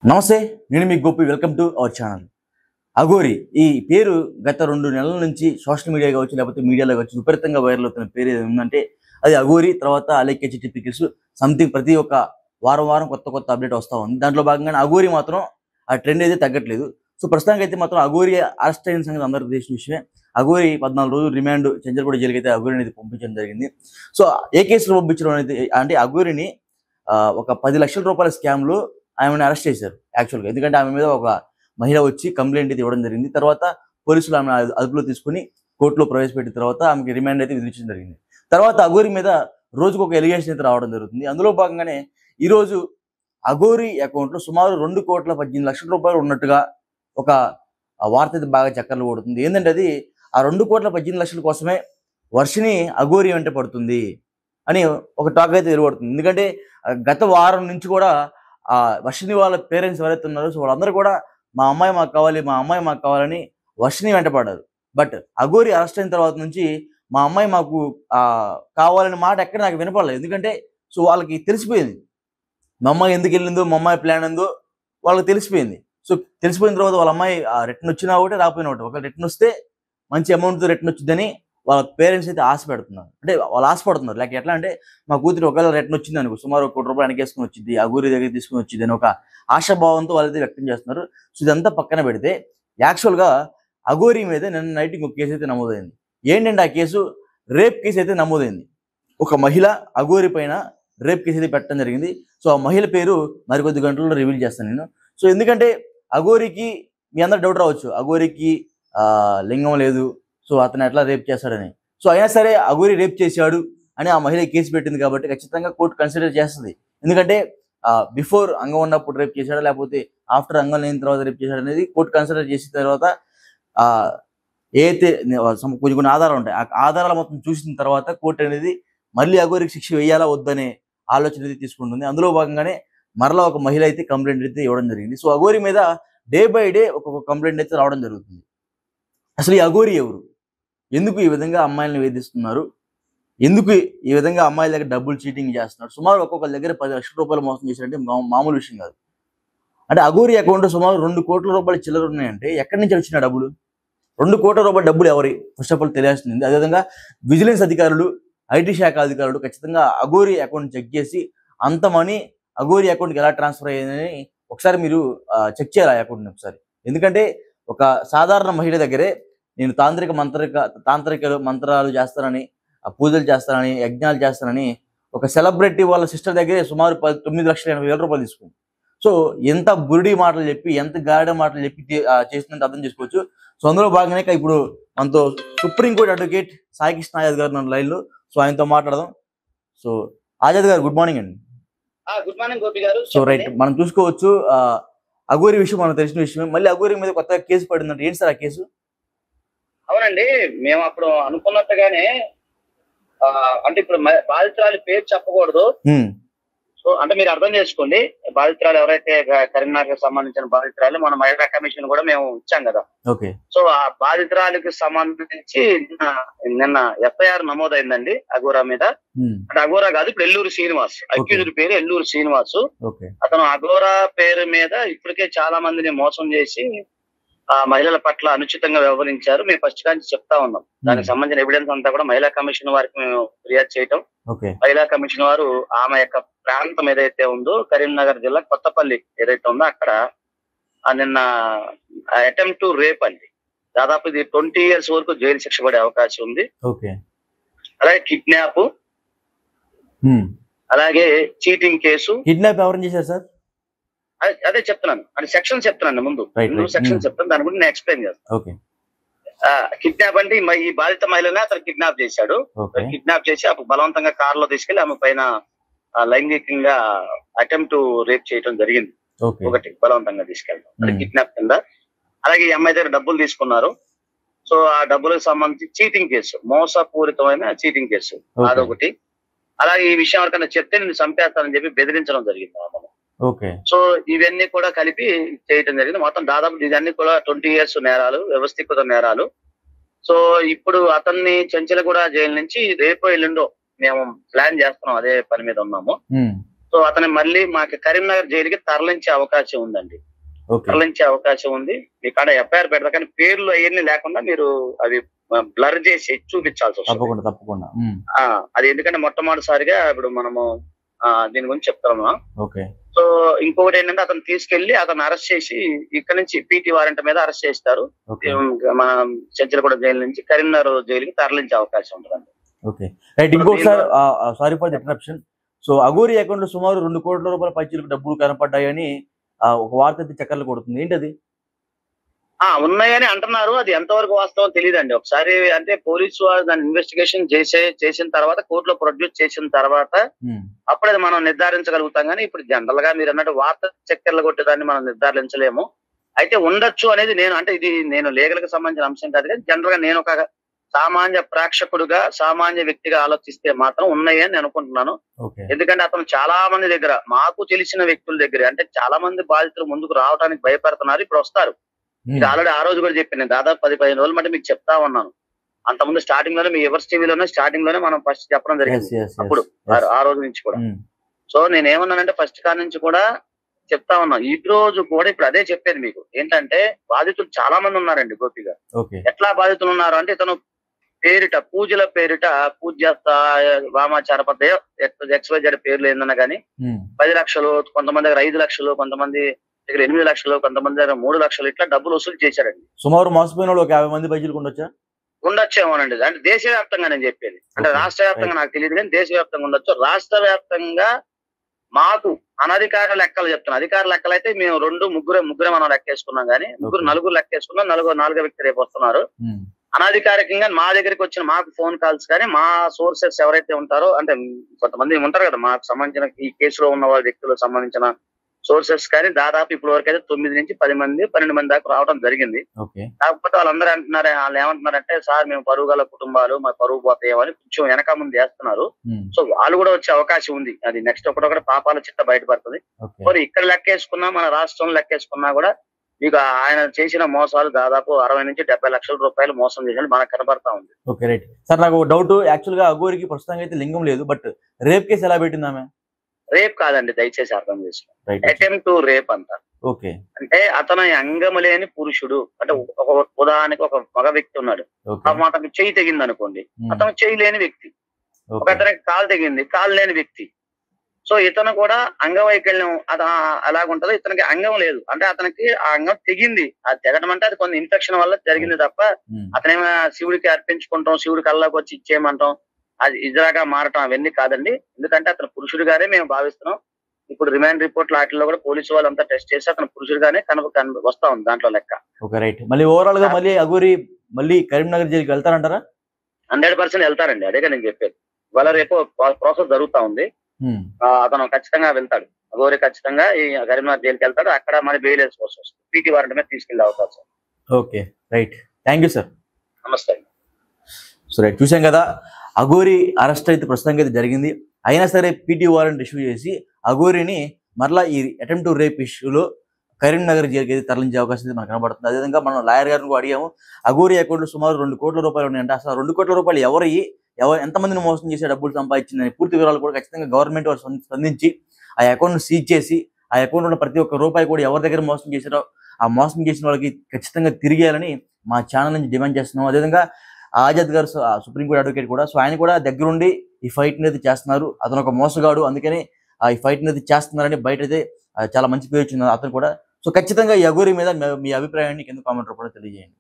నమస్తే, నేను మీ Gopi. Welcome to our channel. Aghori ఈ పేరు గత 2 నెలల నుంచి సోషల్ మీడియా కావచ్చు, లేకపోతే మీడియాలో కావచ్చు విపరీతంగా వైరల్ అవుతున్న పేరు ఏదంటే అది అఘోరి. తర్వాత అలేఖ్య చిట్టి పికిల్స్ సంథింగ్ ప్రతి ఒక్క వారం కొత్త అప్డేట్ వస్తూ ఉంది. దాంట్లో భాగంగానే అఘోరి మాత్రం ఆ ట్రెండ్ అయితే తగ్గట్లేదు. సో ప్రస్తుతానికి అయితే మాత్రం అఘోరి అరెస్ట్ అయిన సంగతి అందరికీ తెలిసిన విషయమే. అఘోరి 14 రోజులు రిమాండ్ చెంచల్గూడ జైలుకి అయితే అఘోరిని అయితే పంపించడం జరిగింది. సో ఏ కేసులో పంపించడం అనేది అంటే అఘోరిని ఒక 10 లక్షల రూపాయల స్కామ్లో ఆమెను అరెస్ట్ చేశారు యాక్చువల్గా. ఎందుకంటే ఆమె మీద ఒక మహిళ వచ్చి కంప్లైంట్ అయితే ఇవ్వడం జరిగింది. తర్వాత పోలీసులు ఆమె అదుపులో తీసుకుని కోర్టులో ప్రవేశపెట్టిన తర్వాత ఆమెకి రిమాండ్ అయితే విధించడం జరిగింది. తర్వాత అఘోరి మీద రోజుకు ఒక ఎలిగేషన్ అయితే రావడం జరుగుతుంది. అందులో భాగంగానే ఈరోజు అఘోరి అకౌంట్లో సుమారు 2,18,00,000 రూపాయలు ఉన్నట్టుగా ఒక వార్త అయితే బాగా చక్కర్లు కొడుతుంది. ఏంటంటే అది ఆ 2,18,00,000 కోసమే వర్షిని అఘోరి వెంట పడుతుంది అని ఒక టాక్ అయితే వెలువడుతుంది. ఎందుకంటే గత వారం నుంచి కూడా ఆ వర్షిని వాళ్ళ పేరెంట్స్ ఎవరైతే ఉన్నారో సో వాళ్ళందరూ కూడా మా అమ్మాయి మాకు కావాలని వర్షిని వెంటపడ్డారు. బట్ అఘోరి అరెస్ట్ అయిన తర్వాత నుంచి మా అమ్మాయి మాకు కావాలనే మాట ఎక్కడ నాకు వినపడలేదు. ఎందుకంటే సో వాళ్ళకి తెలిసిపోయింది మా అమ్మాయి ఎందుకు వెళ్ళిందో, మా అమ్మాయి ప్లాన్ ఏందో వాళ్ళకి తెలిసిపోయింది. సో తెలిసిపోయిన తర్వాత వాళ్ళ అమ్మాయి రిటర్న్ వచ్చినా ఒకటి రాకపోయినా ఒకటి, ఒకవేళ రిటర్న్ వస్తే మంచి అమౌంట్తో రిటర్న్ వచ్చిందని వాళ్ళ పేరెంట్స్ అయితే ఆశ పెడుతున్నారు. అంటే వాళ్ళు ఆశపడుతున్నారు. లైక్ ఎట్లా అంటే మా కూతురు ఒకవేళ రిటర్న్ వచ్చింది అనుకో సుమారు 1 కోటి రూపాయలు వెనకేసుకుని వచ్చింది, అఘోరి దగ్గర తీసుకుని వచ్చింది అని ఒక ఆశాభావంతో వాళ్ళైతే వ్యక్తం చేస్తున్నారు. సో ఇదంతా పక్కన పెడితే యాక్చువల్గా అఘోరి మీద నిన్న నైట్ ఇంకొక కేసు అయితే నమోదైంది. ఏంటంటే ఆ కేసు రేప్ కేసు అయితే నమోదైంది. ఒక మహిళ అఘోరి పైన రేప్ కేసు అయితే పెట్టడం జరిగింది. సో ఆ మహిళ పేరు మరికొద్ది గంటల్లో రివీల్ చేస్తాను నేను. సో ఎందుకంటే అఘోరికి మీ అందరు డౌట్ రావచ్చు, అఘోరికి లింగం లేదు, సో అతను ఎట్లా రేప్ చేస్తాడని. సో అయినా సరే అఘోరి రేప్ చేశాడు అని ఆ మహిళ కేసు పెట్టింది కాబట్టి ఖచ్చితంగా కోర్టు కన్సిడర్ చేస్తుంది. ఎందుకంటే బిఫోర్ అంగం ఉన్నప్పుడు రేప్ చేశాడా లేకపోతే ఆఫ్టర్ అంగం లేని తర్వాత రేప్ చేశాడు అనేది కోర్టు కన్సిడర్ చేసిన తర్వాత ఏదైతే కొన్ని ఆధారాలు ఉంటాయి ఆ ఆధారాలు మొత్తం చూసిన తర్వాత కోర్టు అనేది మళ్ళీ అఘోరికి శిక్ష వేయాలా వద్దనే ఆలోచన అయితే తీసుకుంటుంది. అందులో భాగంగానే మరలా ఒక మహిళ అయితే కంప్లైంట్ అయితే ఇవ్వడం జరిగింది. సో అఘోరి మీద డే బై డే ఒక్కొక్క కంప్లైంట్ అయితే రావడం జరుగుతుంది. అసలు ఈ అఘోరి ఎవరు, ఎందుకు ఈ విధంగా అమ్మాయిలను వేధిస్తున్నారు, ఎందుకు ఈ విధంగా అమ్మాయిల దగ్గర డబ్బులు చీటింగ్ చేస్తున్నారు, సుమారు ఒక్కొక్కరి దగ్గర 10 లక్షల రూపాయలు మోసం చేశారంటే మామూలు విషయం కాదు. అంటే అఘోరి అకౌంట్లో సుమారు 2 కోట్ల రూపాయలు చిల్లర ఉన్నాయంటే ఎక్కడి నుంచి వచ్చిన డబ్బులు, 2 కోట్ల రూపాయల డబ్బులు ఎవరి ఫస్ట్ ఆఫ్ ఆల్ తెలియాల్సింది. అదేవిధంగా విజిలెన్స్ అధికారులు, ఐటీ శాఖ అధికారులు ఖచ్చితంగా అఘోరి అకౌంట్ చెక్ చేసి అంత మనీ అఘోరి అకౌంట్కి ఎలా ట్రాన్స్ఫర్ అయ్యిందని ఒకసారి మీరు చెక్ చేయాలి ఆ అకౌంట్ని ఒకసారి. ఎందుకంటే ఒక సాధారణ మహిళ దగ్గరే నేను తాంత్రిక మంత్రాలు చేస్తానని, పూజలు చేస్తానని, యజ్ఞాలు చేస్తానని ఒక సెలబ్రిటీ వాళ్ళ సిస్టర్ దగ్గరే సుమారు 9,80,000 రూపాయలు తీసుకుంది. సో ఎంత బురిడి మాటలు చెప్పి, ఎంత గాడిద మాటలు చెప్పి చేసిందంటే అర్థం చేసుకోవచ్చు. సో అందులో భాగంగానే ఇప్పుడు మనతో సుప్రీంకోర్టు అడ్వకేట్ సాయి కృష్ణ ఆజాద్ గారు మన లైన్లో. సో ఆయనతో మాట్లాడదాం. సో ఆజాద్ గారు గుడ్ మార్నింగ్ అండి. గుడ్ మార్నింగ్ గోపి గారు. సో రైట్, మనం చూసుకోవచ్చు అఘోరి విషయం మనకు తెలిసిన విషయమే. మళ్ళీ అఘోరి మీద కొత్తగా కేసు పడిందంటే ఏంటి సార్ ఆ కేసు? అవునండి, మేము అప్పుడు అనుకున్నట్టుగానే అంటే ఇప్పుడు బాధితురాలి పేరు చెప్పకూడదు. సో అంటే మీరు అర్థం చేసుకోండి, బాధితురాలు ఎవరైతే కరీంనగర్ సంబంధించిన బాధితురాలు మన మహిళా కమిషన్ కూడా మేము ఇచ్చాం కదా. ఓకే. సో ఆ బాధితురాలికి సంబంధించి నిన్న ఎఫ్ఐఆర్ నమోదైందండి అఘోరా మీద. అంటే అఘోరా కాదు, ఇప్పుడు ఎల్లూరు శ్రీనివాస్, అక్యూజ్డ్ పేరు ఎల్లూరు శ్రీనివాసు. అతను అఘోరా పేరు మీద ఇప్పటికే చాలా మందిని మోసం చేసి ఆ మహిళల పట్ల అనుచితంగా వ్యవహరించారు. మేము ఫస్ట్ నుంచి చెప్తా ఉన్నాం. దానికి సంబంధించిన ఎవిడెన్స్ అంతా కూడా మహిళా కమిషన్ వారికి మేము ఫిర్యాదు చేయటం, మహిళా కమిషన్ వారు ఆమె యొక్క ప్రాంతం ఏదైతే ఉందో కరీంనగర్ జిల్లా కొత్తపల్లి ఏదైతే ఉందో అక్కడ నిన్న అటెంప్ట్ టు రేప్ అండి, దాదాపు ఇది 20 years వరకు జైలు శిక్ష పడే అవకాశం ఉంది. అలాగే కిడ్నాప్, అలాగే చీటింగ్ కేసు. కిడ్నాప్ ఎవరు చేశారు సార్? అదే చెప్తున్నాను, అంటే సెక్షన్ చెప్తున్నాను, ముందు సెక్షన్ చెప్తాను, దాని గురించి నేను ఎక్స్ప్లెయిన్ చేస్తాను. కిడ్నాప్ అంటే ఈ బాధిత మహిళనే అతను కిడ్నాప్ చేశాడు. కిడ్నాప్ చేసి అప్పుడు బలవంతంగా కారులో తీసుకెళ్లి ఆమె పైన లైంగికంగా అటెంప్ట్ రేప్ చేయడం జరిగింది. ఒకటి బలవంతంగా తీసుకెళ్ళడం, అది కిడ్నాప్ కింద. అలాగే ఈ అమ్మాయి దగ్గర డబ్బులు తీసుకున్నారు. సో ఆ డబ్బులకు సంబంధించి చీటింగ్ కేసు, మోసపూరితమైన చీటింగ్ కేసు అదొకటి. అలాగే ఈ విషయం ఎవరికైనా చెప్తే నేను చంపేస్తానని చెప్పి బెదిరించడం జరిగింది ఆమెను. సో ఇవన్నీ కూడా కలిపి చేయటం జరిగింది. మొత్తం దాదాపు ఇవన్నీ కూడా 20 years నేరాలు, వ్యవస్థీకృత నేరాలు. సో ఇప్పుడు అతన్ని చెంచలగూడ జైలు నుంచి రేపో ఎల్లుండో మేము ప్లాన్ చేస్తున్నాం, అదే పని మీద ఉన్నాము. సో సో అతని మళ్ళీ మాకు కరీంనగర్ జైలుకి తరలించే అవకాశం ఉందండి. తరలించే అవకాశం ఉంది. మీ కాడ ఎఫ్ఐఆర్ పెడతా, కానీ పేర్లు అవన్నీ లేకుండా మీరు అవి బ్లర్ చేసి చూపించాల్సి వస్తుంది. తప్పకుండా. అది ఎందుకంటే మొట్టమొదటిసారిగా ఇప్పుడు మనము దీని గురించి చెప్తాము. ఓకే. సో ఇంకొకటి ఏంటంటే అతను తీసుకెళ్లి అతను అరెస్ట్ చేసి ఇక్కడ నుంచి పీటీ వారెంట్ మీద అరెస్ట్ చేస్తారు. మన చెంచలగూడ జైలు నుంచి కరీంనగర్ జైలుకి తరలించే అవకాశం ఉంటుందండి. Okay, right. ఇంకొకసారి sorry for the interruption. So Aghori account లో సుమారు 2 కోట్ల రూపాయల పైచీలకు డబ్బులు కనపడ్డాయని ఒక వార్త అయితే చక్కర్లు కొడుతుంది. ఏంటది? ఉన్నాయని అంటున్నారు. అది ఎంతవరకు వాస్తవం తెలియదండి. ఒకసారి అంటే పోలీసు వారు దాన్ని ఇన్వెస్టిగేషన్ చేసిన తర్వాత కోర్టులో ప్రొడ్యూస్ చేసిన తర్వాత అప్పుడే మనం నిర్ధారించగలుగుతాం. కానీ ఇప్పుడు జనరల్ గా మీరు అన్నట్టు వార్త చక్కెర్లు కొట్టేదాన్ని మనం నిర్ధారించలేము. అయితే ఉండొచ్చు అనేది ఇది నేను లీగల్ కి సంబంధించిన అంశం కాదు. కానీ జనరల్ గా నేను ఒక సామాన్య ప్రేక్షకుడుగా సామాన్య వ్యక్తిగా ఆలోచిస్తే మాత్రం ఉన్నాయని నేను అనుకుంటున్నాను. ఎందుకంటే అతను చాలా మంది దగ్గర, మాకు తెలిసిన వ్యక్తుల దగ్గర, అంటే చాలా మంది బాధితులు ముందుకు రావడానికి భయపడుతున్నారు. ఇప్పుడు వస్తారు. ఇది ఆల్రెడీ ఆ రోజు కూడా చెప్పాను. నేను దాదాపు 10-15 రోజుల మధ్య మీకు చెప్తా ఉన్నాను. అంతకుముందు స్టార్టింగ్ లోనే మీ ఎవర్స్ టీవీలోనే స్టార్టింగ్ లోనే మనం ఫస్ట్ చెప్పడం జరిగింది. అప్పుడు ఆ రోజు నుంచి కూడా. సో నేనేమన్నానంటే ఫస్ట్ కాడ నుంచి కూడా చెప్తా ఉన్నాం. ఈ రోజు కూడా ఇప్పుడు అదే చెప్పేది మీకు. ఏంటంటే బాధితులు చాలా మంది ఉన్నారండి గోపి గారు. ఎట్లా బాధితులు ఉన్నారు అంటే ఇతను పేరిట పూజల పేరిట పూజ వామాచారపద్య XYZ పేర్లు ఏందన్నా కానీ 10 లక్షలు, కొంతమంది దగ్గర 5 లక్షలు, కొంతమంది దగ్గర 8 లక్షలు, కొంతమంది దగ్గర 3 లక్షలు ఇట్లా డబ్బులు వసూలు చేశారండి. సుమారు మోసపోయిన వాళ్ళు 50 మంది బయటకు ఉండొచ్చేమోనండి. అంటే దేశవ్యాప్తంగా నేను చెప్పేది. అంటే రాష్ట్ర వ్యాప్తంగా నాకు తెలియదు కానీ దేశవ్యాప్తంగా ఉండొచ్చు. రాష్ట్ర వ్యాప్తంగా మాకు అనధికార లెక్కలు చెప్తున్నాం. అధికార లెక్కలు అయితే మేము ముగ్గురే మనం లెక్కేసుకున్నాం. కానీ నలుగురు లెక్కేసుకున్నాం. నాలుగో వ్యక్తి రేపు వస్తున్నారు. అనధికారికంగా మా దగ్గరికి వచ్చిన మాకు ఫోన్ కాల్స్ కానీ మా సోర్సెస్ ఎవరైతే ఉంటారో, అంటే కొంతమంది ఉంటారు కదా మాకు సంబంధించిన ఈ కేసులో ఉన్న వాళ్ళ వ్యక్తులకు సంబంధించిన సోర్సెస్ కానీ దాదాపు ఇప్పటి వరకు అయితే 9 నుంచి 10 మంది 12 మంది దాకా రావడం జరిగింది. కాకపోతే వాళ్ళు ఏమంటున్నారంటే సార్ మేము పరువు గల కుటుంబాలు, మా పరువు పోతాయేమని కొంచెం వెనక ముందు వేస్తున్నారు. సో వాళ్ళు కూడా వచ్చే అవకాశం ఉంది. అది నెక్స్ట్ ఒకటొకటి పాపాల చిట్ట బయటపడుతుంది. మరి ఇక్కడ లెక్కేసుకున్నా, మన రాష్ట్రంలో లెక్కేసుకున్నా కూడా మీకు ఆయన చేసిన మోసాలు దాదాపు 60 నుంచి 70 లక్షల రూపాయలు మోసం చేసినట్టు మనకు కనబడతా ఉంది. Okay, right. సార్ నాకు డౌట్, యాక్చువల్ గా అఘోరికి ప్రస్తుతం అయితే లింగం లేదు, బట్ రేప్ కేసు ఎలా పెట్టింది ఆమె? రేప్ కాదండి, దయచేసి అర్థం చేసుకోండి. అటెంప్ట్ టు రేప్ అంటారు. ఓకే. అంటే అతను అంగము లేని పురుషుడు. అంటే ఒక ఉదాహరణకి ఒక మగ వ్యక్తి ఉన్నాడు, అతనికి చెయ్యి తెగింది అనుకోండి, అతను చెయ్యి లేని వ్యక్తి. ఒక అతనికి కాలు తెగింది, కాలు లేని వ్యక్తి. సో ఇతను కూడా అంగవైకల్యం అలాగుంటది. ఇతనికి అంగం లేదు, అంటే అతనికి ఆ అంగం తెగింది. అది తెగడం అంటే అది కొన్ని ఇన్ఫెక్షన్ వల్ల జరిగింది తప్ప అతనేమో శివుడికి అర్పించుకుంటాం, శివుడి కల్లోకి వచ్చి ఇచ్చేయమంటాం, అది ఇజ్రాగా మారటం అవన్నీ కాదండి. ఎందుకంటే అతను పురుషుడిగానే మేము భావిస్తున్నాం. ఇప్పుడు రిమాండ్ రిపోర్ట్ వాటిలో కూడా పోలీసు వాళ్ళు అంతా టెస్ట్ చేసి అతను పురుషుడిగానే వస్తా ఉంది దాంట్లో లెక్క. Okay, right. మళ్ళీ ఓవరాల్ గా మళ్ళీ అఘోరి మళ్ళీ కరీంనగర్ జైలుకి వెళ్తారంటారా? 100% వెళ్తారండి. అదేగా నేను చెప్పేది. ఇవాళ రేపు ప్రాసెస్ జరుగుతా ఉంది. అతను ఖచ్చితంగా వెళ్తాడు. అఘోరి ఖచ్చితంగా ఈ కరీంనగర్ జైలుకి వెళ్తాడు. అక్కడ మరి బెయిల్ వేసుకోవాల్సి వస్తుంది. పీటీ వారెంట్ మీద తీసుకెళ్లే అవకాశం. Okay, right. Thank you sir. నమస్తే. సో రైట్, చూసాం కదా, అఘోరి అరెస్ట్ అయితే ప్రస్తుతానికి అయితే జరిగింది. అయినా సరే పీటీ వారెంట్ ఇష్యూ చేసి అఘోరిని మరలా ఈ అటెంప్ట్ టు రేప్ ఇష్యూలో కరీంనగర్ జైలుకి అయితే తరలించే అవకాశం అయితే మనకు కనబడుతుంది. అదేవిధంగా మనం లాయర్ గారిని కూడా అడిగాము. అఘోరి అకౌంట్లో సుమారు 2 కోట్ల రూపాయలు ఉన్నాయంటే అసలు 2 కోట్ల రూపాయలు ఎవరు ఎంతమందిని మోసం చేసే డబ్బులు సంపాదించిందని పూర్తి వివరాలు కూడా ఖచ్చితంగా గవర్నమెంట్ వారు స్పందించి ఆ అకౌంట్ను సీజ్ చేసి ఆ అకౌంట్లో ఉన్న ప్రతి ఒక్క రూపాయి కూడా ఎవరి దగ్గర మోసం చేశారో ఆ మోసం చేసిన వాళ్ళకి ఖచ్చితంగా తిరిగేయాలని మా ఛానల్ నుంచి డిమాండ్ చేస్తున్నాం. అదేవిధంగా ఆజాద్ గారు సుప్రీంకోర్టు అడ్వకేట్ కూడా, సో ఆయన కూడా దగ్గరుండి ఈ ఫైట్ అనేది చేస్తున్నారు. అతను ఒక మోసగాడు, అందుకని ఈ ఫైట్ అనేది చేస్తున్నారని బయట అయితే చాలా మంచి పేరు వచ్చింది అతను కూడా. సో ఖచ్చితంగా ఈ అఘోరి మీద మీ అభిప్రాయాన్ని కింద కామెంట్ రూపంలో తెలియజేయండి.